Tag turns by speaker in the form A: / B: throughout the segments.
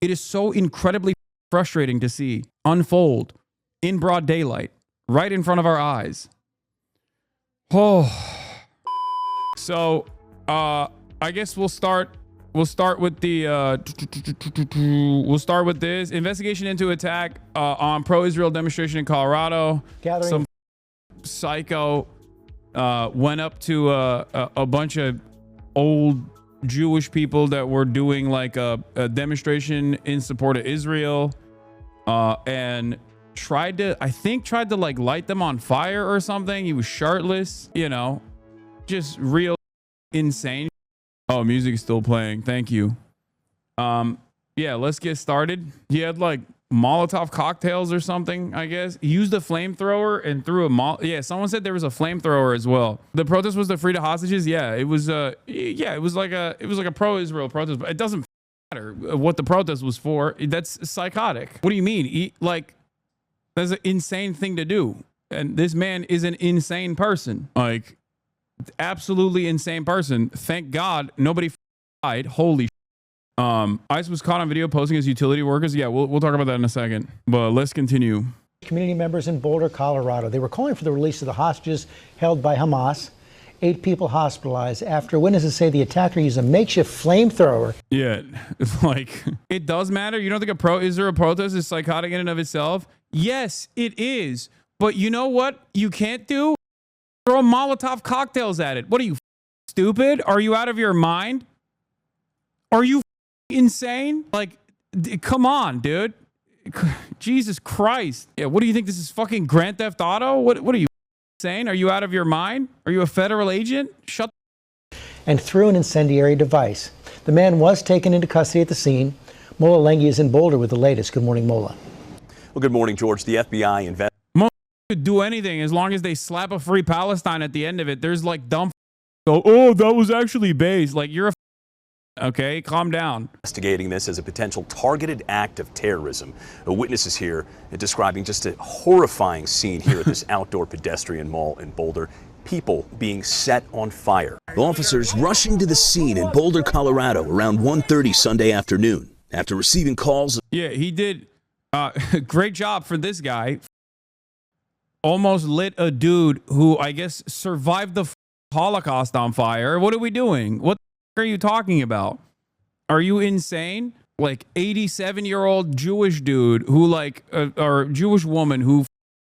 A: It is so incredibly frustrating to see unfold in broad daylight, right in front of our eyes. Oh, so I guess we'll start with the we'll start with this investigation into attack on pro-Israel demonstration in Colorado. Some psycho went up to a bunch of old Jewish people that were doing like a demonstration in support of Israel, and tried to like light them on fire or something. He was shirtless, you know, just real insane. Oh, music is still playing. Thank you. Yeah, let's get started. He had like Molotov cocktails or something, I guess. He used a flamethrower and threw a yeah, someone said there was a flamethrower as well. The protest was to free the hostages. Yeah, it was it was like a pro-Israel protest, but it doesn't matter what the protest was for. That's psychotic. What do you mean? Like, that's an insane thing to do. And this man is an insane person. Like, absolutely insane person. Thank God nobody died. Holy shit. ICE was caught on video posting as utility workers. Yeah, we'll talk about that in a second. But let's continue.
B: Community members in Boulder, Colorado. They were calling for the release of the hostages held by Hamas. 8 people hospitalized after witnesses say the attacker used a makeshift flamethrower.
A: Yeah, it's like, it does matter. You don't think a pro-Israel protest is psychotic in and of itself? Yes, it is. But you know what you can't do? Throw Molotov cocktails at it. What are you, stupid? Are you out of your mind? Are you insane? Like, come on, dude. Jesus Christ. Yeah, what do you think? This is fucking Grand Theft Auto? What are you saying? Are you out of your mind? Are you a federal agent? Shut.
B: And threw an incendiary device. The man was taken into custody at the scene. Mola Lengi is in Boulder with the latest. Good morning, Mola.
C: Well, good morning, George. The FBI
A: could do anything as long as they slap a free Palestine at the end of it. There's like dumb. Oh, that was actually based. Like, you're a. Okay, calm down.
C: Investigating this as a potential targeted act of terrorism. Witnesses here describing just a horrifying scene here at this outdoor pedestrian mall in Boulder. People being set on fire.
D: Officers rushing to the scene in Boulder, Colorado around 1:30 Sunday afternoon after receiving calls.
A: Yeah, he did. Great job for this guy. Almost lit a dude who I guess survived the Holocaust on fire. What are we doing? What are you talking about? Are you insane? Like 87-year-old Jewish dude who like or Jewish woman who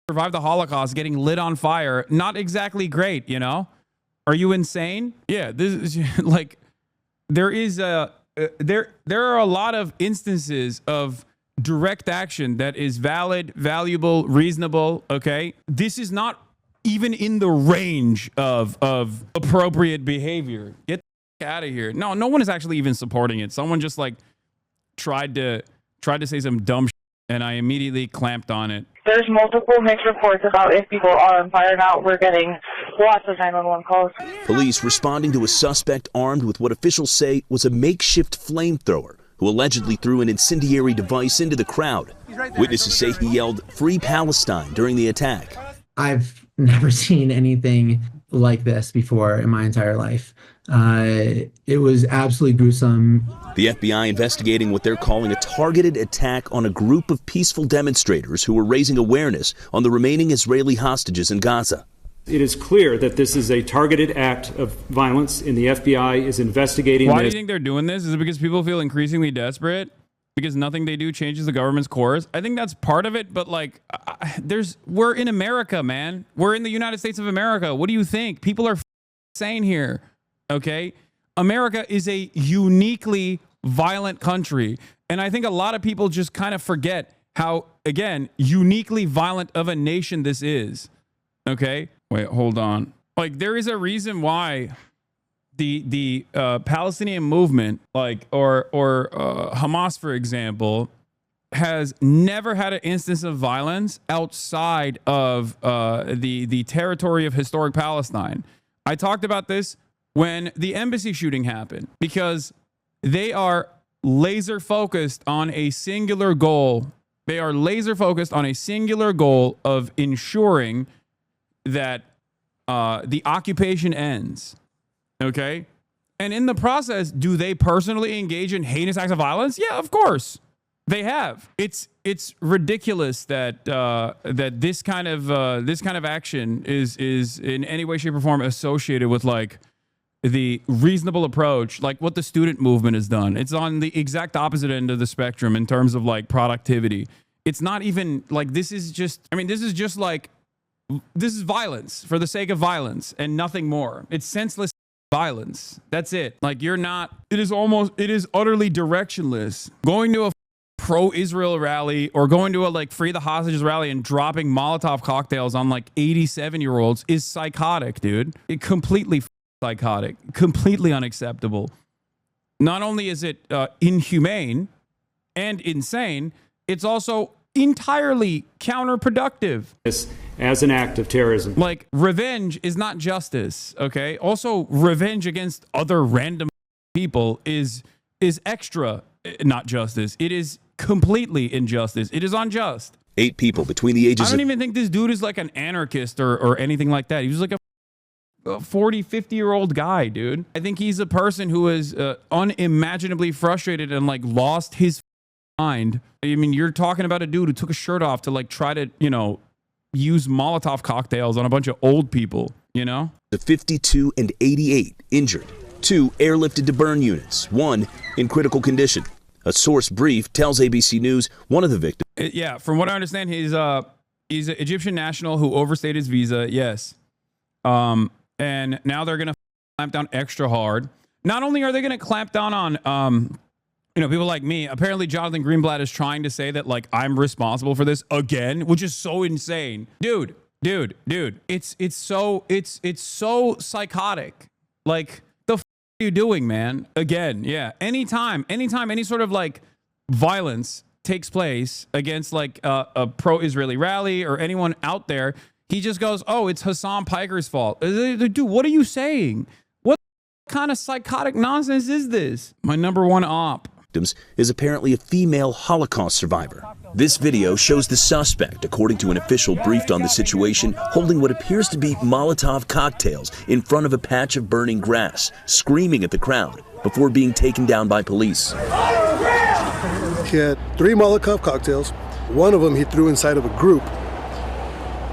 A: survived the Holocaust getting lit on fire. Not exactly great, you know? Are you insane? Yeah, this is like there are a lot of instances of direct action that is valid, valuable, reasonable, okay? This is not even in the range of appropriate behavior. Get the out of here. No one is actually even supporting it. Someone just like tried to say some dumb shit, and I immediately clamped on it.
E: There's multiple mixed reports about if people are on fire now. We're getting lots of 911 calls.
D: Police responding to a suspect armed with what officials say was a makeshift flamethrower, who allegedly threw an incendiary device into the crowd. Witnesses say he yelled, "Free Palestine," during the attack.
F: I've never seen anything like this before in my entire life. It was absolutely gruesome.
D: The FBI investigating what they're calling a targeted attack on a group of peaceful demonstrators who were raising awareness on the remaining Israeli hostages in Gaza.
G: It is clear that this is a targeted act of violence, and the FBI is investigating this.
A: Why do you think they're doing this? Is it because people feel increasingly desperate? Because nothing they do changes the government's course? I think that's part of it, but like, we're in America, man. We're in the United States of America. What do you think? People are insane here, okay? America is a uniquely violent country, and I think a lot of people just kind of forget how, again, uniquely violent of a nation this is, okay? Wait, hold on. Like, there is a reason why the Palestinian movement, like, or Hamas, for example, has never had an instance of violence outside of the territory of historic Palestine. I talked about this when the embassy shooting happened, because they are laser focused on a singular goal. They are laser focused on a singular goal of ensuring that the occupation ends. Okay. And in the process, do they personally engage in heinous acts of violence? Yeah, of course. They have. It's ridiculous that that this kind of action is in any way, shape, or form associated with like the reasonable approach, like what the student movement has done. It's on the exact opposite end of the spectrum in terms of like productivity. It's not even like this is just violence for the sake of violence and nothing more. It's senseless violence. That's it. Like it is utterly directionless. Going to a pro-Israel rally or going to a like free the hostages rally and dropping Molotov cocktails on like 87-year-olds is psychotic, dude. Completely psychotic, completely unacceptable. Not only is it inhumane and insane, it's also entirely counterproductive.
G: As an act of terrorism.
A: Like, revenge is not justice, okay? Also, revenge against other random people is extra not justice. It is completely injustice. It is unjust.
D: 8 people between the ages
A: I don't even think this dude is like an anarchist or anything like that. He was like a 40, 50-year-old guy, dude. I think he's a person who is unimaginably frustrated and like lost his mind. I mean, you're talking about a dude who took his shirt off to like try to, use Molotov cocktails on a bunch of old people, The
D: 52 and 88 injured. 2 airlifted to burn units. 1 in critical condition. A source brief tells ABC News one of the victims.
A: Yeah, from what I understand, he's an Egyptian national who overstayed his visa. Yes. And now they're going to clamp down extra hard. Not only are they going to clamp down on, people like me. Apparently, Jonathan Greenblatt is trying to say that like I'm responsible for this again, which is so insane, dude. It's so psychotic. Like, the f are you doing, man? Again, yeah. Anytime any sort of like violence takes place against like a pro-Israeli rally or anyone out there, he just goes, "Oh, it's Hasan Piker's fault." Dude, what are you saying? What kind of psychotic nonsense is this? My number one op
D: is apparently a female Holocaust survivor. This video shows the suspect, according to an official briefed on the situation, holding what appears to be Molotov cocktails in front of a patch of burning grass, screaming at the crowd before being taken down by police.
H: He had 3 Molotov cocktails. One of them he threw inside of a group.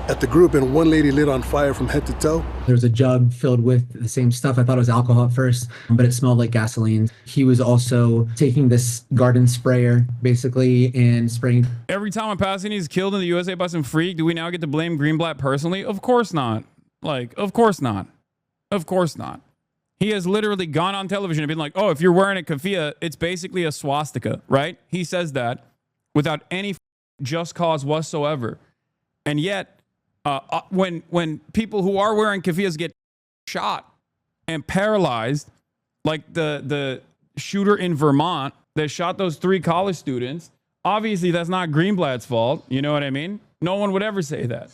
H: At the group, and one lady lit on fire from head to toe.
F: There was a jug filled with the same stuff. I thought it was alcohol at first, but it smelled like gasoline. He was also taking this garden sprayer, basically, and spraying.
A: Every time a Palestinian is killed in the USA by some freak, do we now get to blame Greenblatt personally? Of course not. Like, of course not. Of course not. He has literally gone on television and been like, "Oh, if you're wearing a keffiyeh, it's basically a swastika," right? He says that without any just cause whatsoever. And yet, when people who are wearing keffiyehs get shot and paralyzed, like the shooter in Vermont that shot those 3 college students, obviously that's not Greenblatt's fault. You know what I mean? No one would ever say that,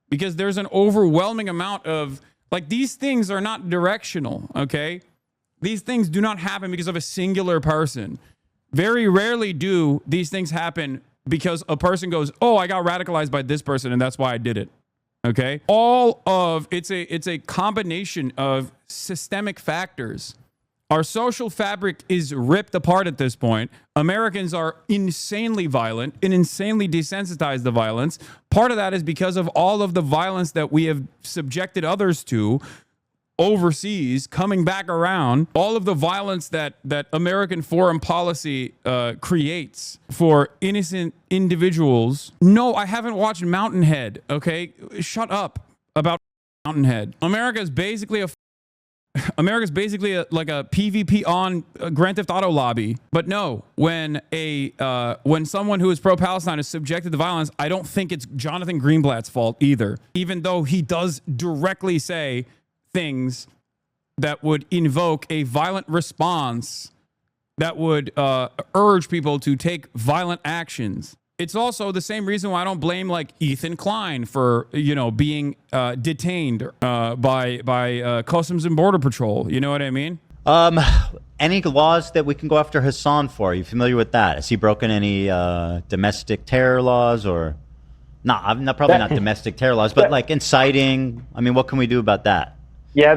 A: because there's an overwhelming amount of, like, these things are not directional, okay? These things do not happen because of a singular person. Very rarely do these things happen because a person goes, "Oh, I got radicalized by this person and that's why I did it." Okay? It's a combination of systemic factors. Our social fabric is ripped apart at this point. Americans are insanely violent and insanely desensitized to violence. Part of that is because of all of the violence that we have subjected others to overseas, coming back around, all of the violence that American foreign policy creates for innocent individuals. No, I haven't watched Mountainhead, okay? Shut up about Mountainhead. America's basically like a PvP on Grand Theft Auto lobby. But no, when someone who is pro-Palestine is subjected to violence, I don't think it's Jonathan Greenblatt's fault either, even though he does directly say things that would invoke a violent response that would urge people to take violent actions. It's also the same reason why I don't blame like Ethan Klein for, being detained by Customs and Border Patrol. You know what I mean?
I: Any laws that we can go after Hasan for? Are you familiar with that? Has he broken any domestic terror laws or? No, probably not domestic terror laws, but like inciting. I mean, what can we do about that?
J: Yeah,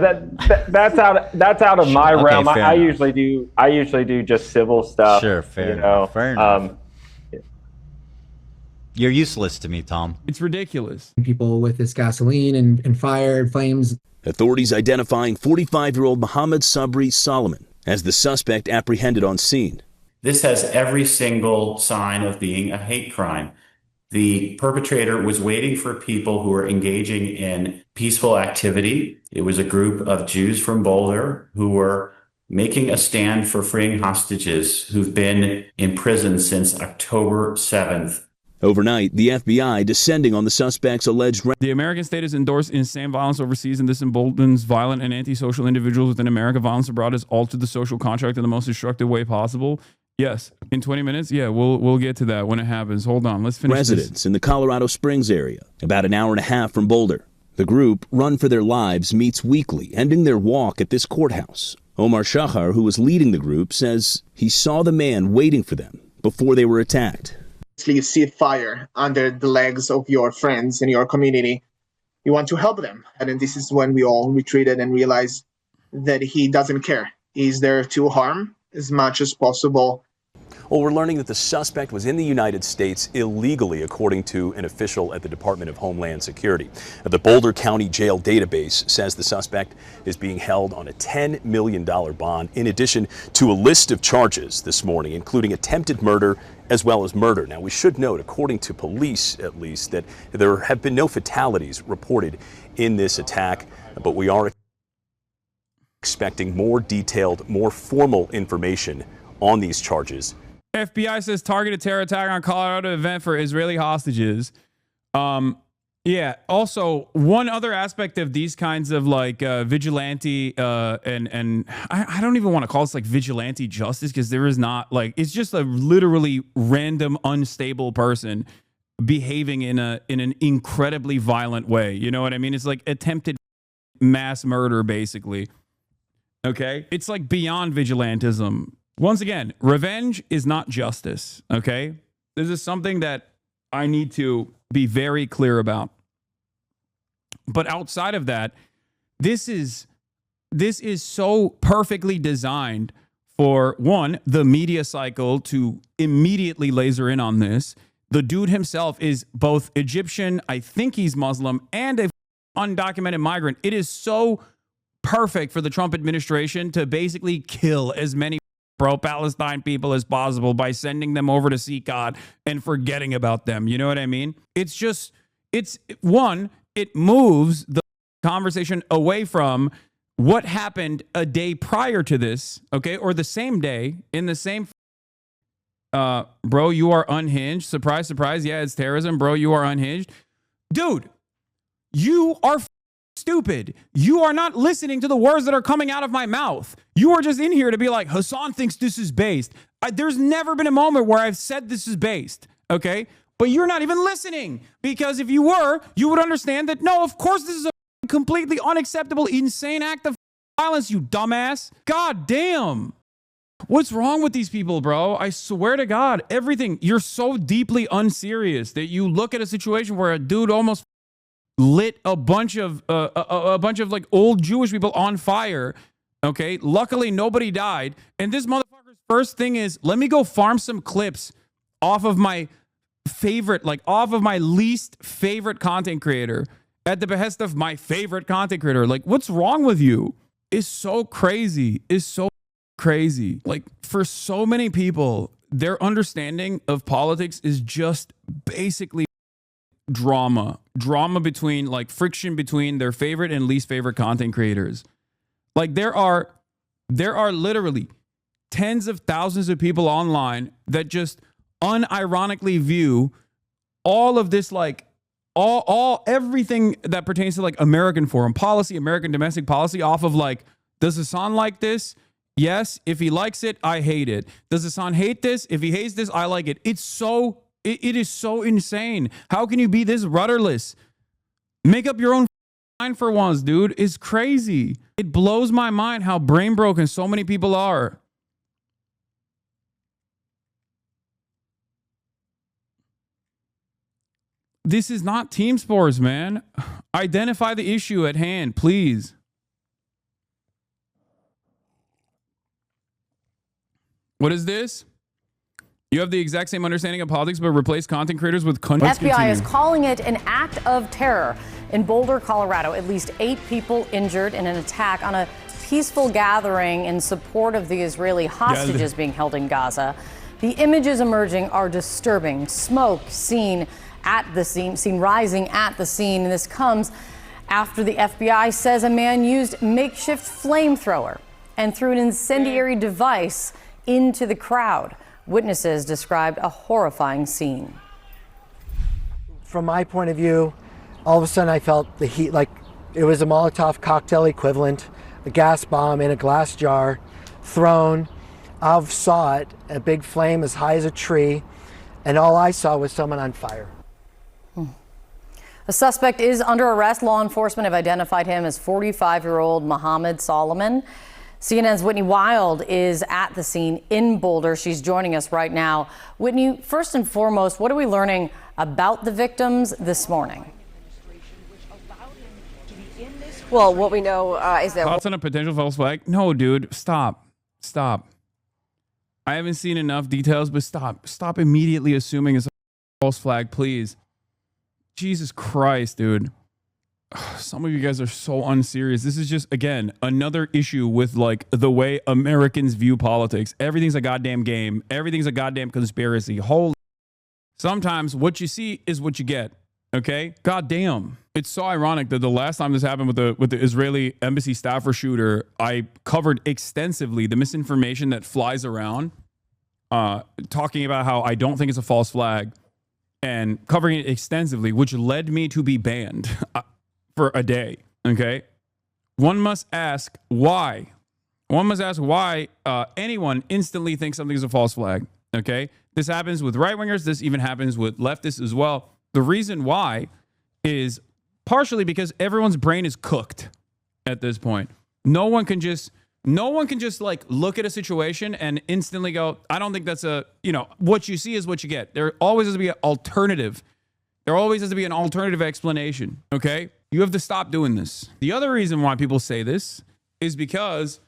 J: that's out of my realm. I usually do just civil stuff.
I: Sure, fair enough. You're useless to me, Tom.
A: It's ridiculous.
F: People with this gasoline and fire and flames.
D: Authorities identifying 45-year-old Mohammed Sabri Solomon as the suspect apprehended on scene.
K: This has every single sign of being a hate crime. The perpetrator was waiting for people who were engaging in peaceful activity. It was a group of Jews from Boulder who were making a stand for freeing hostages who've been in prison since October 7th.
D: Overnight, the FBI descending on the suspect's alleged...
A: The American state has endorsed insane violence overseas, and this emboldens violent and antisocial individuals within America. Violence abroad has altered the social contract in the most destructive way possible. Yes, in 20 minutes? Yeah, we'll get to that when it happens. Hold on, let's finish
D: Residents in the Colorado Springs area, about an hour and a half from Boulder. The group, Run for Their Lives, meets weekly, ending their walk at this courthouse. Omar Shahar, who was leading the group, says he saw the man waiting for them before they were attacked.
L: You see fire under the legs of your friends in your community. You want to help them. And then this is when we all retreated and realized that he doesn't care. He's there to harm as much as possible.
C: Well, we're learning that the suspect was in the United States illegally, according to an official at the Department of Homeland Security. The Boulder County Jail database says the suspect is being held on a $10 million bond, in addition to a list of charges this morning, including attempted murder as well as murder. Now, we should note, according to police at least, that there have been no fatalities reported in this attack, but we are expecting more detailed, more formal information on these charges.
A: FBI says targeted terror attack on Colorado event for Israeli hostages. Yeah. Also, one other aspect of these kinds of like vigilante and I don't even want to call this like vigilante justice, because there is not, like, it's just a literally random unstable person behaving in an incredibly violent way. You know what I mean? It's like attempted mass murder, basically. Okay, it's like beyond vigilantism. Once again, revenge is not justice, okay? This is something that I need to be very clear about. But outside of that, this is so perfectly designed for, one, the media cycle to immediately laser in on this. The dude himself is both Egyptian, I think he's Muslim, and an undocumented migrant. It is so perfect for the Trump administration to basically kill as many pro-Palestine people as possible by sending them over to see God and forgetting about them. You know what I mean? It's just, it moves the conversation away from what happened a day prior to this, okay, or the same day in the same. Bro, you are unhinged. Surprise, surprise. Yeah, it's terrorism. Bro, you are unhinged. Dude, you are stupid. You are not listening to the words that are coming out of my mouth. You are just in here to be like, Hasan thinks this is based. There's never been a moment where I've said this is based, okay? But you're not even listening, because if you were, you would understand that, no, of course this is a completely unacceptable, insane act of violence, you dumbass. God damn. What's wrong with these people, bro? I swear to God, everything. You're so deeply unserious that you look at a situation where a dude almost lit a bunch of like old Jewish people on fire. Okay, luckily nobody died. And this motherfucker's first thing is, let me go farm some clips off of my favorite, like off of my least favorite content creator at the behest of my favorite content creator. Like, what's wrong with you? It's so crazy. It's so crazy. Like, for so many people, their understanding of politics is just basically drama between, like, friction between their favorite and least favorite content creators. Like, there are literally tens of thousands of people online that just unironically view all of this, like everything that pertains to like American foreign policy, American domestic policy, off of like, does Hasan like this? Yes. If he likes it, I hate it. Does Hasan hate this? If he hates this, I like it. It is so insane. How can you be this rudderless? Make up your own mind for once, dude. It's crazy. It blows my mind how brain broken so many people are. This is not team sports, man. Identify the issue at hand, please. What is this? You have the exact same understanding of politics, but replace content creators with content.
M: FBI is calling it an act of terror. In Boulder, Colorado, at least 8 people injured in an attack on a peaceful gathering in support of the Israeli hostages being held in Gaza. The images emerging are disturbing. Smoke seen rising at the scene. And this comes after the FBI says a man used makeshift flamethrower and threw an incendiary device into the crowd. Witnesses described a horrifying scene.
N: From my point of view, all of a sudden I felt the heat, like it was a Molotov cocktail equivalent, a gas bomb in a glass jar thrown. I saw it, a big flame as high as a tree, and all I saw was someone on fire.
M: The suspect is under arrest. Law enforcement have identified him as 45-year-old Mohammed Solomon. CNN's Whitney Wild is at the scene in Boulder. She's joining us right now. Whitney, first and foremost, what are we learning about the victims this morning?
O: Well, what we know is that...
A: Thoughts on a potential false flag? No, dude, stop. I haven't seen enough details, but stop immediately assuming it's a false flag, please. Jesus Christ, dude. Some of you guys are so unserious. This is just, again, another issue with like the way Americans view politics. Everything's a goddamn game. Everything's a goddamn conspiracy. Holy. Sometimes what you see is what you get. Okay? Goddamn. It's so ironic that the last time this happened with the Israeli embassy staffer shooter, I covered extensively the misinformation that flies around, talking about how I don't think it's a false flag and covering it extensively, which led me to be banned for a day. Okay? One must ask why. One must ask why anyone instantly thinks something is a false flag. Okay? This happens with right-wingers. This even happens with leftists as well. The reason why is partially because everyone's brain is cooked at this point. No one can just like look at a situation and instantly go, I don't think that's what you see is what you get. There always has to be an alternative. There always has to be an alternative explanation. Okay? You have to stop doing this. The other reason why people say this is because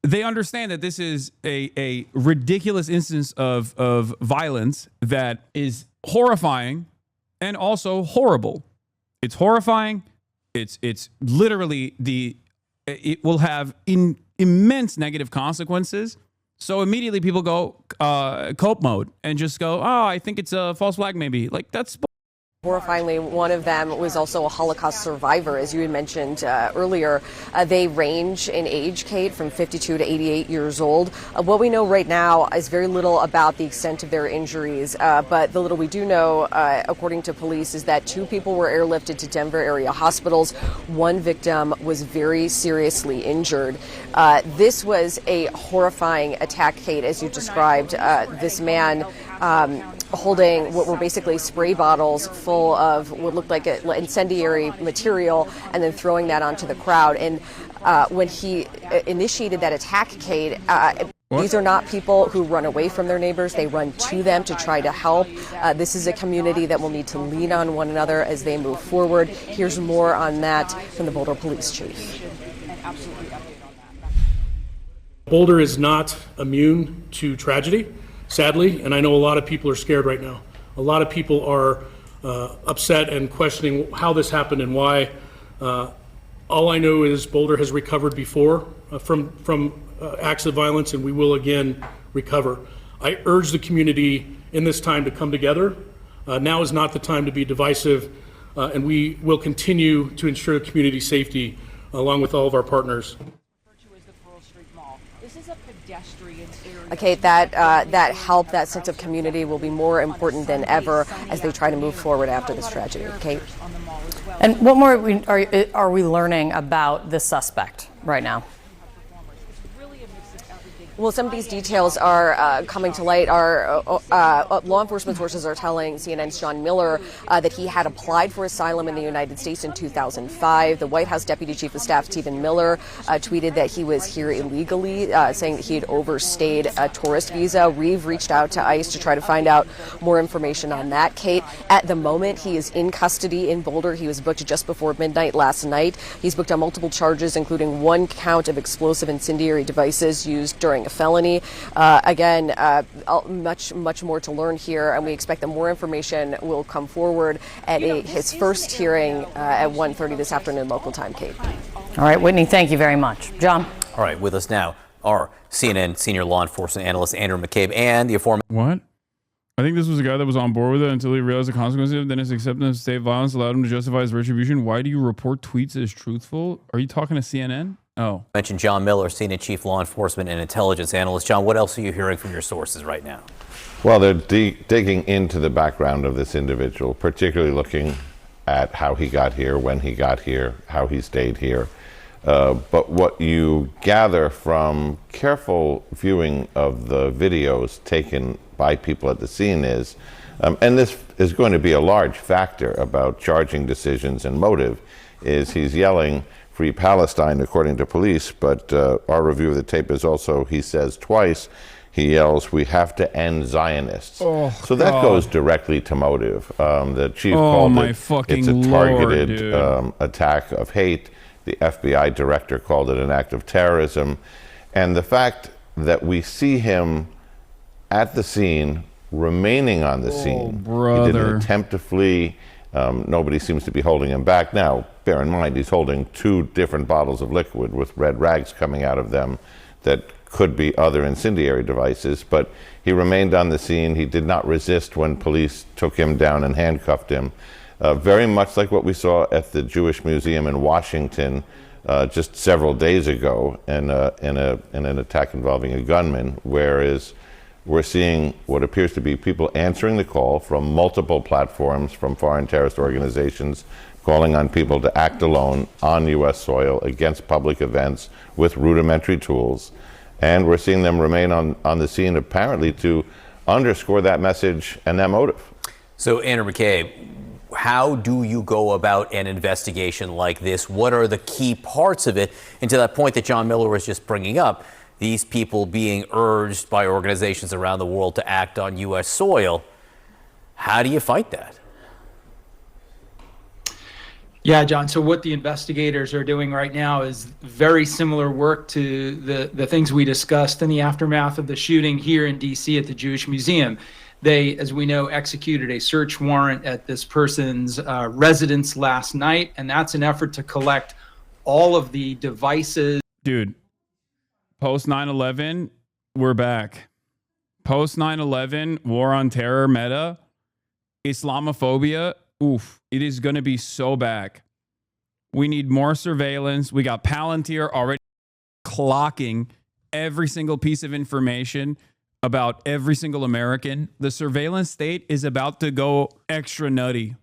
A: they understand that this is a ridiculous instance of violence that is horrifying and also horrible. It's horrifying. It's literally it will have immense negative consequences. So immediately people go cope mode and just go, oh, I think it's a false flag maybe. Like that's
O: Horrifyingly, one of them was also a Holocaust survivor, as you had mentioned earlier. They range in age, Kate, from 52 to 88 years old. What we know right now is very little about the extent of their injuries, but the little we do know, according to police, is that 2 people were airlifted to Denver area hospitals. 1 victim was very seriously injured. This was a horrifying attack, Kate, as you described. This man holding what were basically spray bottles full of what looked like incendiary material and then throwing that onto the crowd. And when he initiated that attack, Kate, these are not people who run away from their neighbors. They run to them to try to help. This is a community that will need to lean on one another as they move forward. Here's more on that from the Boulder Police Chief.
P: Boulder is not immune to tragedy, sadly, and I know a lot of people are scared right now. A lot of people are upset and questioning how this happened and why. All I know is Boulder has recovered before from acts of violence, and we will again recover. I urge the community in this time to come together. Now is not the time to be divisive, and we will continue to ensure community safety along with all of our partners.
O: Okay, that help, that sense of community will be more important than ever as they try to move forward after this tragedy. Kate?
M: And what more are we learning about the suspect right now?
O: Well, some of these details are coming to light. Our law enforcement sources are telling CNN's John Miller that he had applied for asylum in the United States in 2005. The White House Deputy Chief of Staff Stephen Miller tweeted that he was here illegally, saying that he had overstayed a tourist visa. We've reached out to ICE to try to find out more information on that, Kate. At the moment, he is in custody in Boulder. He was booked just before midnight last night. He's booked on multiple charges, including 1 count of explosive incendiary devices used during a felony. Again, much more to learn here, and we expect that more information will come forward at his first hearing at 1:30 this afternoon local time, Kate.
M: All right, Whitney, thank you very much. John?
Q: All right, with us now are CNN senior law enforcement analyst Andrew McCabe and the aforementioned...
A: What? I think this was a guy that was on board with it until he realized the consequences of it. Then his acceptance of state violence allowed him to justify his retribution. Why do you report tweets as truthful? Are you talking to CNN? Oh.
Q: Mentioned John Miller, CNN chief law enforcement and intelligence analyst. John, what else are you hearing from your sources right now?
R: Well, they're digging into the background of this individual, particularly looking at how he got here, when he got here, how he stayed here. But what you gather from careful viewing of the videos taken by people at the scene is, and this is going to be a large factor about charging decisions and motive, is he's yelling "Free Palestine" according to police, but our review of the tape is also, he says twice, he yells, "We have to end Zionists." So that goes directly to motive. The chief called it's a targeted attack of hate. The FBI director called it an act of terrorism. And the fact that we see him at the scene, remaining on the scene. He didn't attempt to flee. Nobody seems to be holding him back. Now, bear in mind, he's holding 2 different bottles of liquid with red rags coming out of them that could be other incendiary devices, but he remained on the scene. He did not resist when police took him down and handcuffed him. Very much like what we saw at the Jewish Museum in Washington just several days ago in an attack involving a gunman, whereas we're seeing what appears to be people answering the call from multiple platforms from foreign terrorist organizations, calling on people to act alone on U.S. soil against public events with rudimentary tools. And we're seeing them remain on the scene apparently to underscore that message and that motive.
Q: So, Andrew McCabe, how do you go about an investigation like this? What are the key parts of it? And to that point that John Miller was just bringing up, these people being urged by organizations around the world to act on U.S. soil, how do you fight that?
S: Yeah, John. So what the investigators are doing right now is very similar work to the things we discussed in the aftermath of the shooting here in D.C. at the Jewish Museum. They, as we know, executed a search warrant at this person's residence last night, and that's an effort to collect all of the devices.
A: Dude, post 9/11, we're back. Post 9/11, war on terror, meta, Islamophobia, oof, it is going to be so back. We need more surveillance. We got Palantir already clocking every single piece of information about every single American. The surveillance state is about to go extra nutty.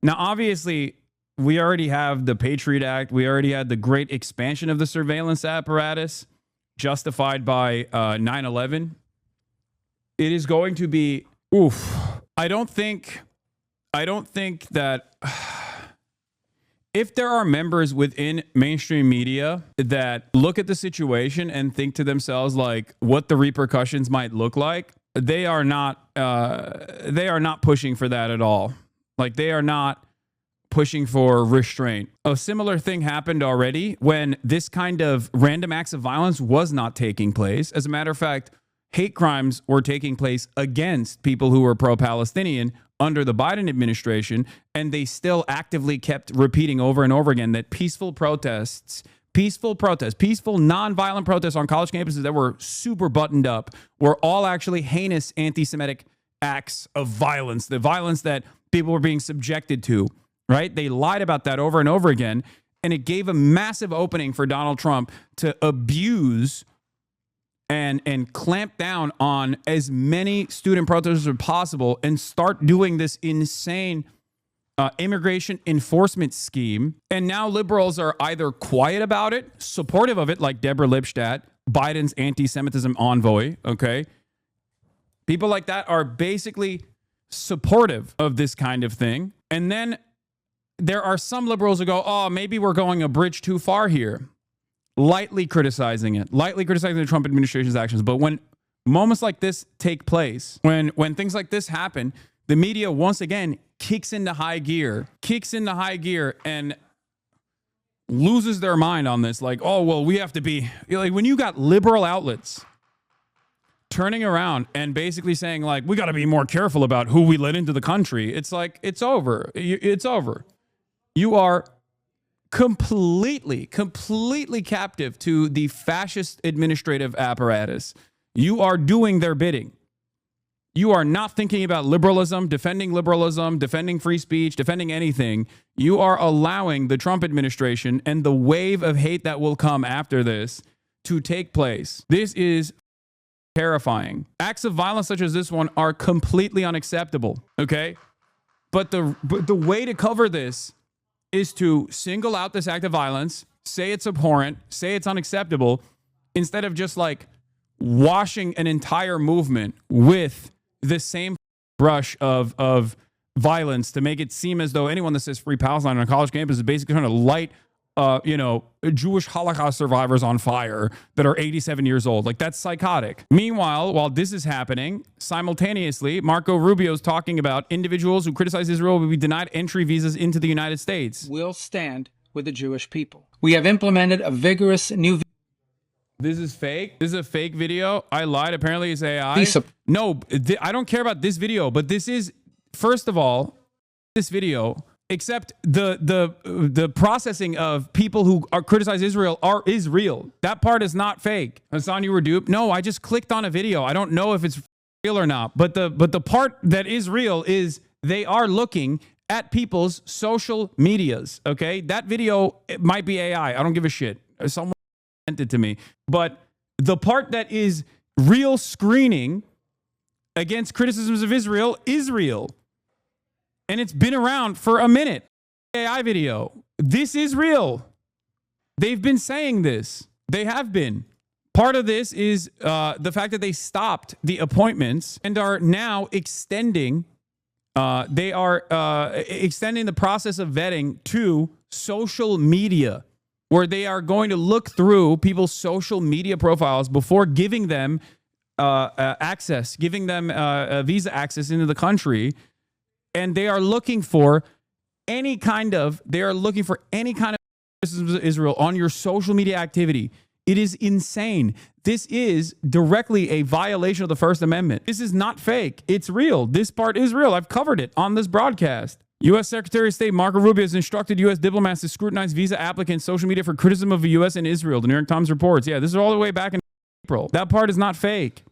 A: Now, obviously, we already have the Patriot Act. We already had the great expansion of the surveillance apparatus justified by 9/11. It is going to be, oof. I don't think that if there are members within mainstream media that look at the situation and think to themselves like what the repercussions might look like, they are not pushing for that at all. Like, they are not pushing for restraint. A similar thing happened already when this kind of random acts of violence was not taking place. As a matter of fact, hate crimes were taking place against people who were pro-Palestinian under the Biden administration, and they still actively kept repeating over and over again that peaceful nonviolent protests on college campuses that were super buttoned up were all actually heinous anti-Semitic acts of violence, the violence that people were being subjected to, right? They lied about that over and over again, and it gave a massive opening for Donald Trump to abuse and clamp down on as many student protesters as possible and start doing this insane immigration enforcement scheme. And now liberals are either quiet about it, supportive of it, like Deborah Lipstadt, Biden's anti-Semitism envoy, okay? People like that are basically supportive of this kind of thing. And then there are some liberals who go, oh, maybe we're going a bridge too far here. Lightly criticizing the Trump administration's actions. But when moments like this take place, when things like this happen, the media once again kicks into high gear and loses their mind on this. Like, oh, well, we have to be, like, when you got liberal outlets turning around and basically saying like, we got to be more careful about who we let into the country. It's like, it's over. It's over. You are completely captive to the fascist administrative apparatus. You are doing their bidding. You are not thinking about liberalism, defending free speech, defending anything. You are allowing the Trump administration and the wave of hate that will come after this to take place. This is terrifying. Acts of violence such as this one are completely unacceptable, okay? But the way to cover this is to single out this act of violence, say it's abhorrent, say it's unacceptable, instead of just like washing an entire movement with the same brush of violence to make it seem as though anyone that says free Palestine on a college campus is basically trying to light Jewish Holocaust survivors on fire that are 87 years old. Like, that's psychotic. Meanwhile, while this is happening, simultaneously, Marco Rubio's talking about individuals who criticize Israel will be denied entry visas into the United States.
T: We'll stand with the Jewish people. We have implemented a vigorous new...
A: This is fake. This is a fake video. I lied. Apparently it's AI. No, I don't care about this video, but this is, first of all, this video, except the processing of people who criticize Israel is real. That part is not fake. Hassan, you were duped. No, I just clicked on a video. I don't know if it's real or not, but the part that is real is they are looking at people's social medias. Okay, that video, it might be AI. I don't give a shit. Someone sent it to me, but the part that is real screening against criticisms of Israel is real. And it's been around for a minute. AI video. This is real. They've been saying this. They have been. Part of this is the fact that they stopped the appointments and are now extending. They are extending the process of vetting to social media, where they are going to look through people's social media profiles before giving them access, giving them visa access into the country. And they are looking for any kind of criticism of Israel on your social media activity. It is insane. This is directly a violation of the First Amendment. This is not fake. It's real. This part is real. I've covered it on this broadcast. U.S. Secretary of State Marco Rubio has instructed U.S. diplomats to scrutinize visa applicants' social media for criticism of the U.S. and Israel. The New York Times reports. Yeah, this is all the way back in April. That part is not fake.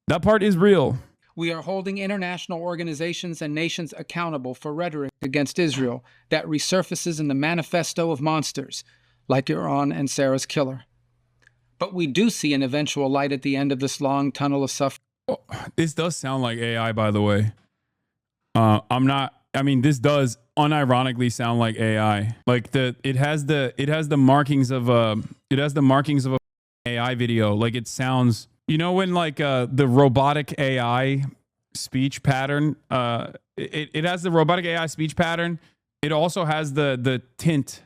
A: That part is real.
T: We are holding international organizations and nations accountable for rhetoric against Israel that resurfaces in the manifesto of monsters, like Iran and Sarah's killer. But we do see an eventual light at the end of this long tunnel of suffering.
A: Oh, this does sound like AI, by the way. This does unironically sound like AI. Like it has the markings of a AI video. Like, it sounds, you know, when like the robotic AI speech pattern, it has the robotic AI speech pattern. It also has the tint,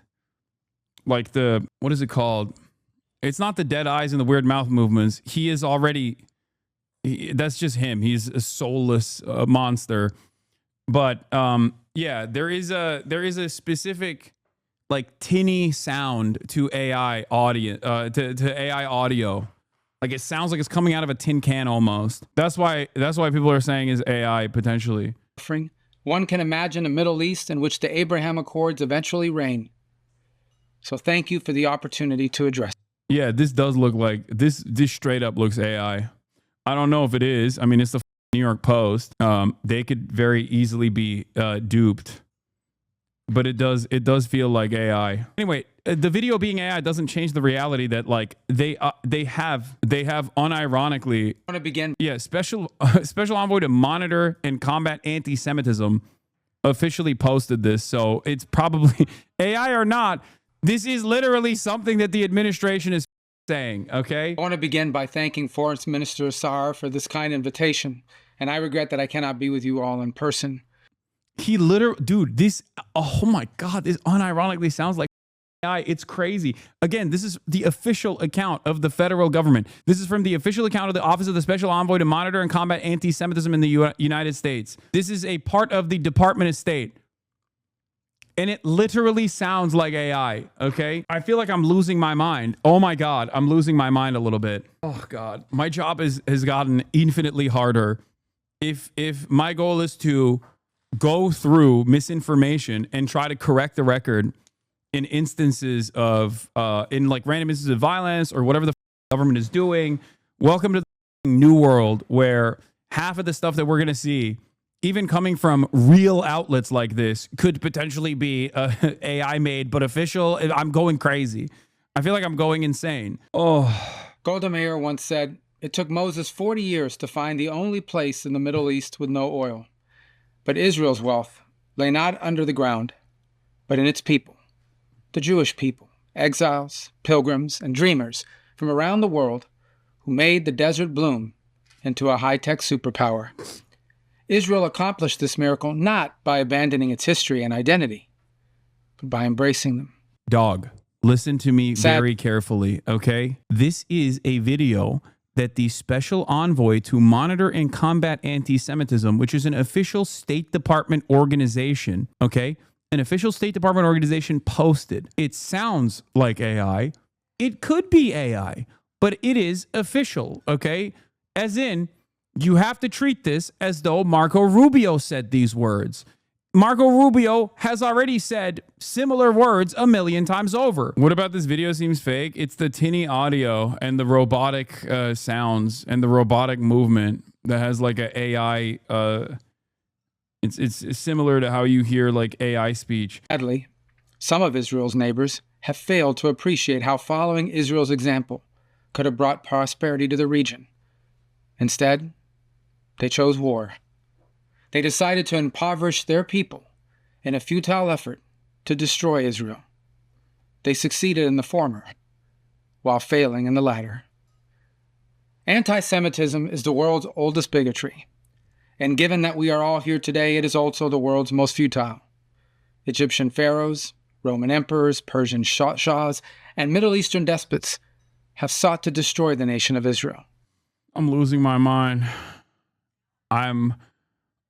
A: like what is it called? It's not the dead eyes and the weird mouth movements. He is already, that's just him. He's a soulless monster. But yeah, there is a specific like tinny sound to AI audio, to AI audio. Like, it sounds like it's coming out of a tin can almost. That's why people are saying is AI potentially.
T: One can imagine a Middle East in which the Abraham Accords eventually reign. So thank you for the opportunity to address.
A: Yeah, this does look like this straight up looks AI. I don't know if it is. I mean, it's the New York Post. They could very easily be duped. But it does feel like AI. Anyway, the video being AI doesn't change the reality that like they have unironically.
T: I want to begin.
A: Yeah, special envoy to monitor and combat anti-Semitism officially posted this, so it's probably AI or not. This is literally something that the administration is saying. Okay.
T: I want to begin by thanking Foreign Minister Saar for this kind invitation, and I regret that I cannot be with you all in person.
A: He literally, dude, this, oh my God, this unironically sounds like AI. It's crazy. Again, this is the official account of the federal government. This is from the official account of the Office of the Special Envoy to Monitor and Combat Anti-Semitism in the United States. This is a part of the Department of State. And it literally sounds like AI, okay? I feel like I'm losing my mind. Oh my God, I'm losing my mind a little bit. Oh God, my job has gotten infinitely harder. If my goal is to go through misinformation and try to correct the record in instances of, in like random instances of violence or whatever the government is doing, welcome to the new world where half of the stuff that we're gonna see, even coming from real outlets like this, could potentially be AI made, but official. I'm going crazy. I feel like I'm going insane. Oh.
T: Golda Meir once said, "It took Moses 40 years to find the only place in the Middle East with no oil. But Israel's wealth lay not under the ground, but in its people, the Jewish people, exiles, pilgrims, and dreamers from around the world who made the desert bloom into a high-tech superpower." Israel accomplished this miracle not by abandoning its history and identity, but by embracing them.
A: Dog, listen to me very carefully, okay? This is a video that the Special Envoy to Monitor and Combat Anti-Semitism, which is an official State Department organization, okay? An official State Department organization posted. It sounds like AI. It could be AI, but it is official, okay? As in, you have to treat this as though Marco Rubio said these words. Marco Rubio has already said similar words 1,000,000 times over. What about this video seems fake? It's the tinny audio and the robotic sounds and the robotic movement that has like an AI. It's similar to how you hear like AI speech.
T: Sadly, some of Israel's neighbors have failed to appreciate how following Israel's example could have brought prosperity to the region. Instead, they chose war. They decided to impoverish their people in a futile effort to destroy Israel. They succeeded in the former, while failing in the latter. Anti-Semitism is the world's oldest bigotry, and given that we are all here today, it is also the world's most futile. Egyptian pharaohs, Roman emperors, Persian shahs, and Middle Eastern despots have sought to destroy the nation of Israel.
A: I'm losing my mind. I'm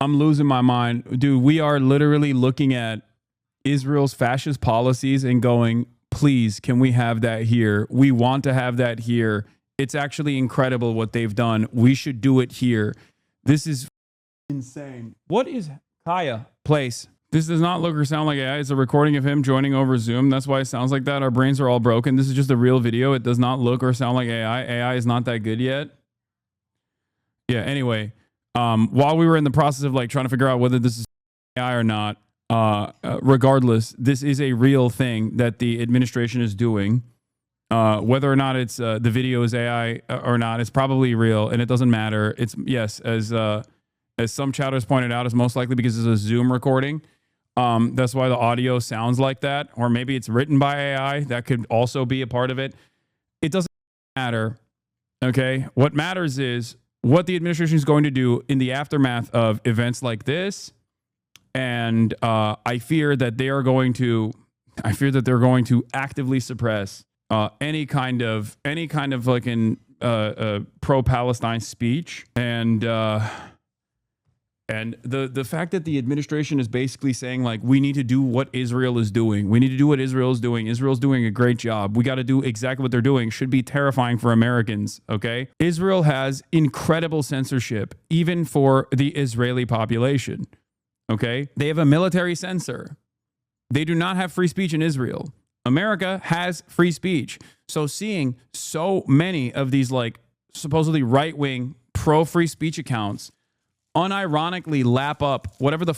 A: losing my mind. Dude, we are literally looking at Israel's fascist policies and going, please, can we have that here? We want to have that here. It's actually incredible what they've done. We should do it here. This is insane. What is Kaya place? This does not look or sound like AI. It's a recording of him joining over Zoom. That's why it sounds like that. Our brains are all broken. This is just a real video. It does not look or sound like AI. AI is not that good yet. Yeah, anyway. While we were in the process of like trying to figure out whether this is AI or not, regardless, this is a real thing that the administration is doing. Whether or not it's the video is AI or not, it's probably real, and it doesn't matter. It's yes, as some chatters pointed out, it's most likely because it's a Zoom recording. That's why the audio sounds like that, or maybe it's written by AI. That could also be a part of it. It doesn't matter. Okay, what matters is what the administration is going to do in the aftermath of events like this, and I fear that they're going to actively suppress any kind of like an pro-Palestine speech, and the fact that the administration is basically saying like we need to do what Israel is doing. We need to do what Israel is doing. Israel's doing a great job. We got to do exactly what they're doing. Should be terrifying for Americans, okay? Israel has incredible censorship, even for the Israeli population, okay? They have a military censor. They do not have free speech in Israel. America has free speech. So seeing so many of these like supposedly right-wing pro-free speech accounts unironically lap up whatever the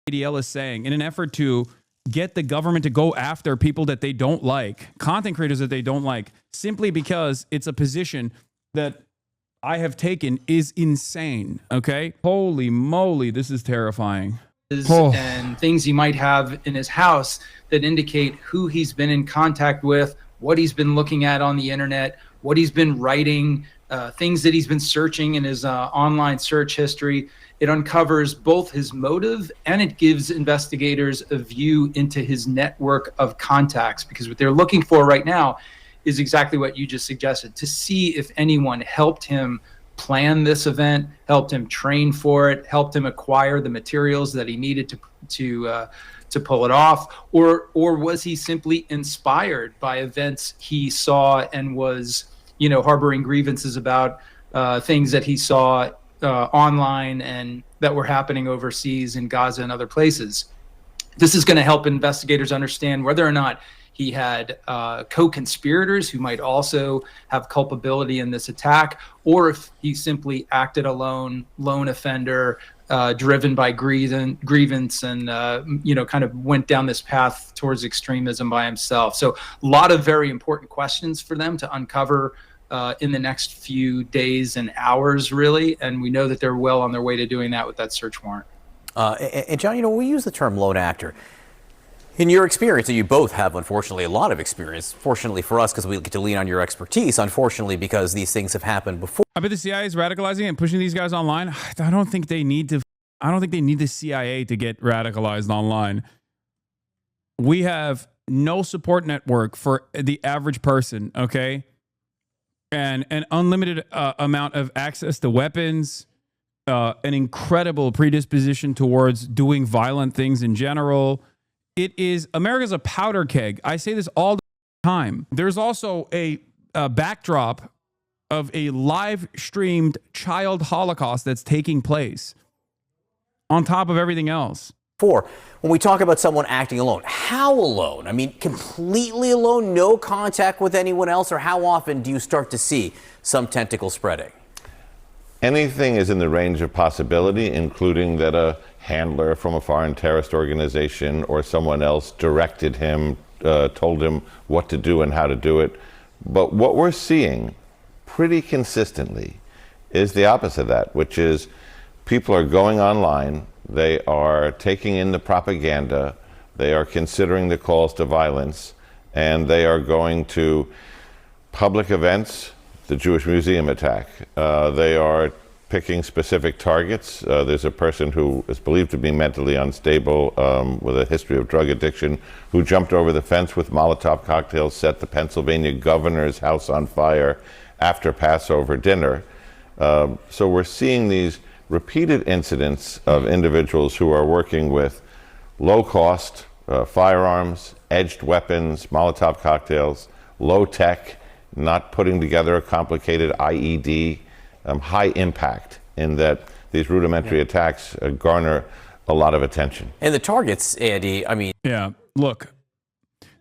A: ADL is saying in an effort to get the government to go after people that they don't like, content creators that they don't like, simply because it's a position that I have taken is insane, okay? Holy moly, this is terrifying.
S: And things he might have in his house that indicate who he's been in contact with, what he's been looking at on the internet, what he's been writing, things that he's been searching in his online search history. It uncovers both his motive and it gives investigators a view into his network of contacts, because what they're looking for right now is exactly what you just suggested, to see if anyone helped him plan this event, helped him train for it, helped him acquire the materials that he needed to pull it off, or was he simply inspired by events he saw and was, harboring grievances about things that he saw online and that were happening overseas in Gaza and other places? This is going to help investigators understand whether or not he had co-conspirators who might also have culpability in this attack, or if he simply acted alone, lone offender, driven by grievance and, kind of went down this path towards extremism by himself. So a lot of very important questions for them to uncover in the next few days and hours, really. And we know that they're well on their way to doing that with that search warrant.
Q: And John, we use the term lone actor. In your experience, and you both have, unfortunately, a lot of experience, fortunately for us, because we get to lean on your expertise, unfortunately, because these things have happened before.
A: I bet the CIA is radicalizing and pushing these guys online. I don't think they need the CIA to get radicalized online. We have no support network for the average person, okay? And an unlimited amount of access to weapons, an incredible predisposition towards doing violent things in general. America's a powder keg. I say this all the time. There's also a backdrop of a live streamed child Holocaust that's taking place on top of everything else.
Q: When we talk about someone acting alone, how alone? I mean, completely alone, no contact with anyone else, or how often do you start to see some tentacle spreading?
R: Anything is in the range of possibility, including that a handler from a foreign terrorist organization or someone else directed him, told him what to do and how to do it. But what we're seeing pretty consistently is the opposite of that, which is people are going online, they are taking in the propaganda, they are considering the calls to violence, and they are going to public events, the Jewish Museum attack. They are picking specific targets. There's a person who is believed to be mentally unstable with a history of drug addiction who jumped over the fence with Molotov cocktails, set the Pennsylvania governor's house on fire after Passover dinner. So we're seeing these repeated incidents of individuals who are working with low-cost firearms, edged weapons, Molotov cocktails, low-tech, not putting together a complicated IED, high impact in that these rudimentary attacks garner a lot of attention.
Q: And the targets, Andy, I mean...
A: Yeah, look,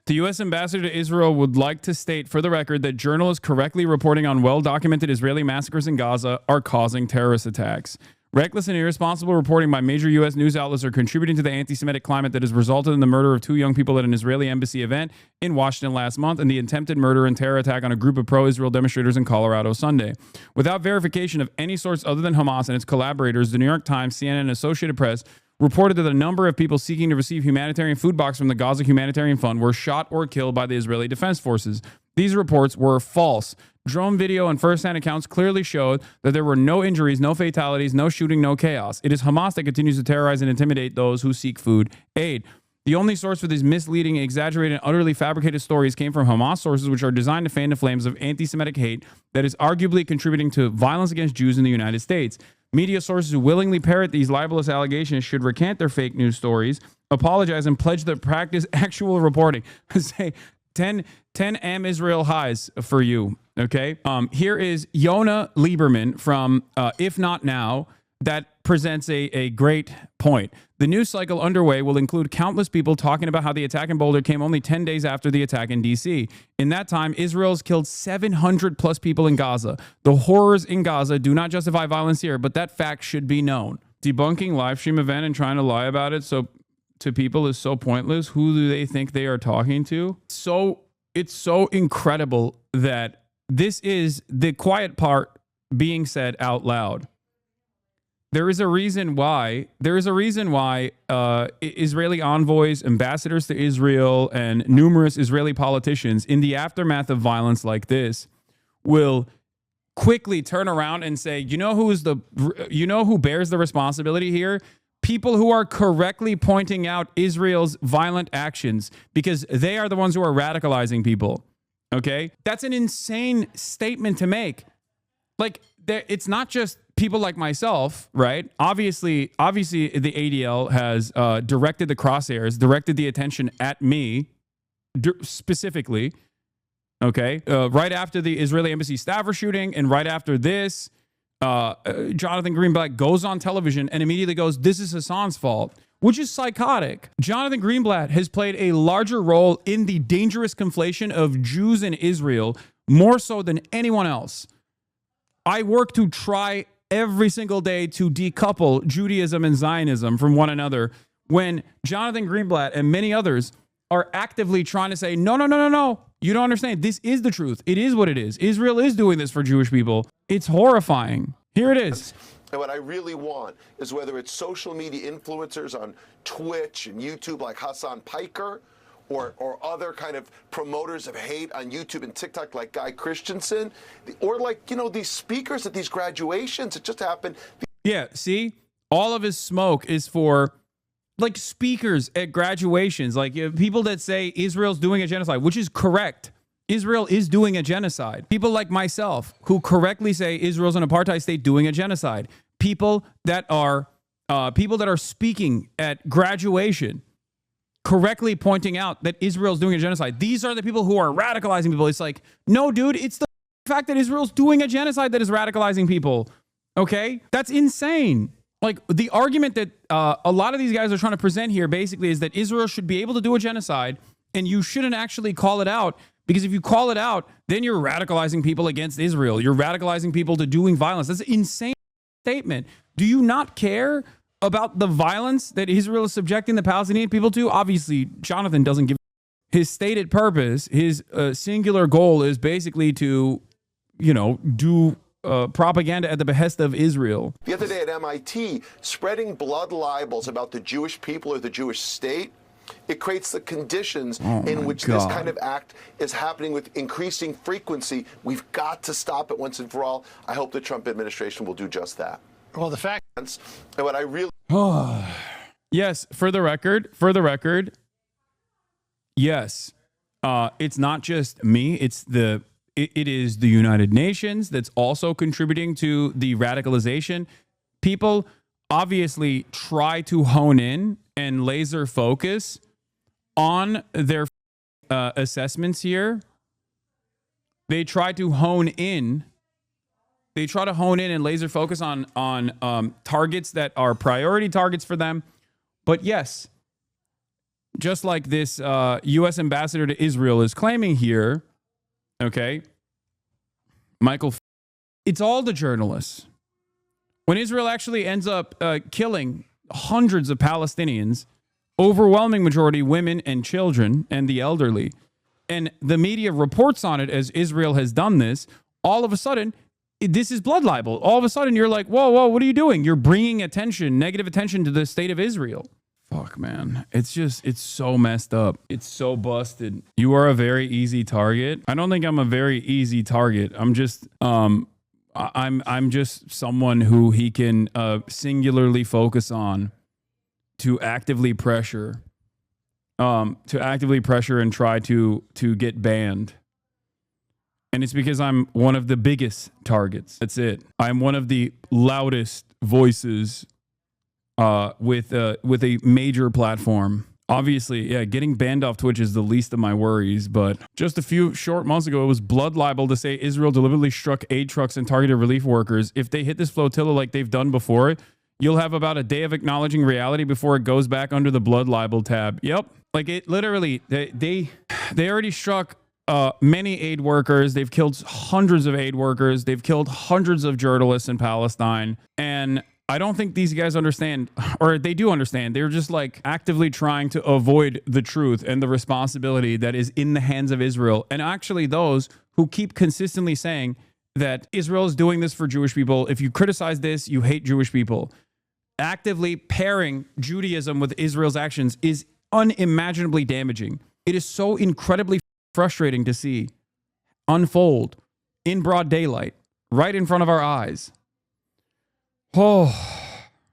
A: the U.S. ambassador to Israel would like to state for the record that journalists correctly reporting on well-documented Israeli massacres in Gaza are causing terrorist attacks. Reckless and irresponsible reporting by major U.S. news outlets are contributing to the anti-Semitic climate that has resulted in the murder of 2 young people at an Israeli embassy event in Washington last month and the attempted murder and terror attack on a group of pro-Israel demonstrators in Colorado Sunday. Without verification of any source other than Hamas and its collaborators, the New York Times, CNN, and Associated Press reported that a number of people seeking to receive humanitarian food box from the Gaza Humanitarian Fund were shot or killed by the Israeli Defense Forces. These reports were false. Drone video and first-hand accounts clearly showed that there were no injuries, no fatalities, no shooting, no chaos. It is Hamas that continues to terrorize and intimidate those who seek food aid. The only source for these misleading, exaggerated, and utterly fabricated stories came from Hamas sources, which are designed to fan the flames of anti-Semitic hate that is arguably contributing to violence against Jews in the United States. Media sources who willingly parrot these libelous allegations should recant their fake news stories, apologize, and pledge to practice actual reporting. Say 10 Am Israel highs for you. Okay. Here is Yona Lieberman from If Not Now that presents a great point. The news cycle underway will include countless people talking about how the attack in Boulder came only 10 days after the attack in D.C. In that time, Israel's killed 700 plus people in Gaza. The horrors in Gaza do not justify violence here, but that fact should be known. Debunking live stream event and trying to lie about it to people is so pointless. Who do they think they are talking to? It's so incredible that this is the quiet part being said out loud. There is a reason why Israeli envoys, ambassadors to Israel, and numerous Israeli politicians in the aftermath of violence like this will quickly turn around and say, you know who bears the responsibility here? People who are correctly pointing out Israel's violent actions, because they are the ones who are radicalizing people. Okay? That's an insane statement to make. Like, it's not just people like myself, right? Obviously, the ADL has directed the crosshairs, directed the attention at me specifically. Okay, right after the Israeli embassy staffer shooting, and right after this, Jonathan Greenblatt goes on television and immediately goes, "This is Hassan's fault," which is psychotic. Jonathan Greenblatt has played a larger role in the dangerous conflation of Jews and Israel, more so than anyone else. I work to try every single day to decouple Judaism and Zionism from one another, when Jonathan Greenblatt and many others are actively trying to say, no, you don't understand. This is the truth. It is what it is. Israel is doing this for Jewish people. It's horrifying. Here it is.
U: And what I really want is, whether it's social media influencers on Twitch and YouTube like Hasan Piker, or other kind of promoters of hate on YouTube and TikTok like Guy Christensen, or like, these speakers at these graduations. It just happened.
A: Yeah, see? All of his smoke is for like speakers at graduations, like people that say Israel's doing a genocide, which is correct. Israel is doing a genocide. People like myself who correctly say Israel's an apartheid state doing a genocide. People that are speaking at graduation, correctly pointing out that Israel's doing a genocide. These are the people who are radicalizing people. It's like, no, dude, it's the fact that Israel's doing a genocide that is radicalizing people. Okay? That's insane. Like, the argument that a lot of these guys are trying to present here basically is that Israel should be able to do a genocide, and you shouldn't actually call it out, because if you call it out, then you're radicalizing people against Israel. You're radicalizing people to doing violence. That's an insane statement. Do you not care about the violence that Israel is subjecting the Palestinian people to? Obviously, Jonathan doesn't give. His stated purpose, his singular goal is basically to, do propaganda at the behest of Israel.
U: The other day at MIT, spreading blood libels about the Jewish people or the Jewish state, it creates the conditions in which this kind of act is happening with increasing frequency. We've got to stop it once and for all. I hope the Trump administration will do just that.
B: Well, the fact...
U: And what I really...
A: Yes, for the record, yes. It's not just me. It is the United Nations that's also contributing to the radicalization. People obviously try to hone in and laser focus on their assessments here. They try to hone in. They try to hone in and laser focus on targets that are priority targets for them. But yes, just like this U.S. ambassador to Israel is claiming here, okay, Michael, it's all the journalists. When Israel actually ends up killing hundreds of Palestinians, overwhelming majority women and children and the elderly, and the media reports on it as Israel has done this, all of a sudden, this is blood libel. All of a sudden, you're like, whoa, what are you doing? You're bringing negative attention to the state of Israel. Fuck, man. It's so messed up. It's so busted. You are a very easy target. I don't think I'm a very easy target. I'm just, I'm just someone who he can singularly focus on to actively pressure and try to get banned. And it's because I'm one of the biggest targets. That's it. I'm one of the loudest voices with a major platform. Obviously, yeah, getting banned off Twitch is the least of my worries, but just a few short months ago, it was blood libel to say Israel deliberately struck aid trucks and targeted relief workers. If they hit this flotilla like they've done before, you'll have about a day of acknowledging reality before it goes back under the blood libel tab. Yep. Like, it literally, they already struck many aid workers. They've killed hundreds of aid workers. They've killed hundreds of journalists in Palestine. And I don't think these guys understand, or they do understand. They're just like actively trying to avoid the truth and the responsibility that is in the hands of Israel. And actually those who keep consistently saying that Israel is doing this for Jewish people. If you criticize this, you hate Jewish people. Actively pairing Judaism with Israel's actions is unimaginably damaging. It is so incredibly frustrating to see unfold in broad daylight, right in front of our eyes. Oh,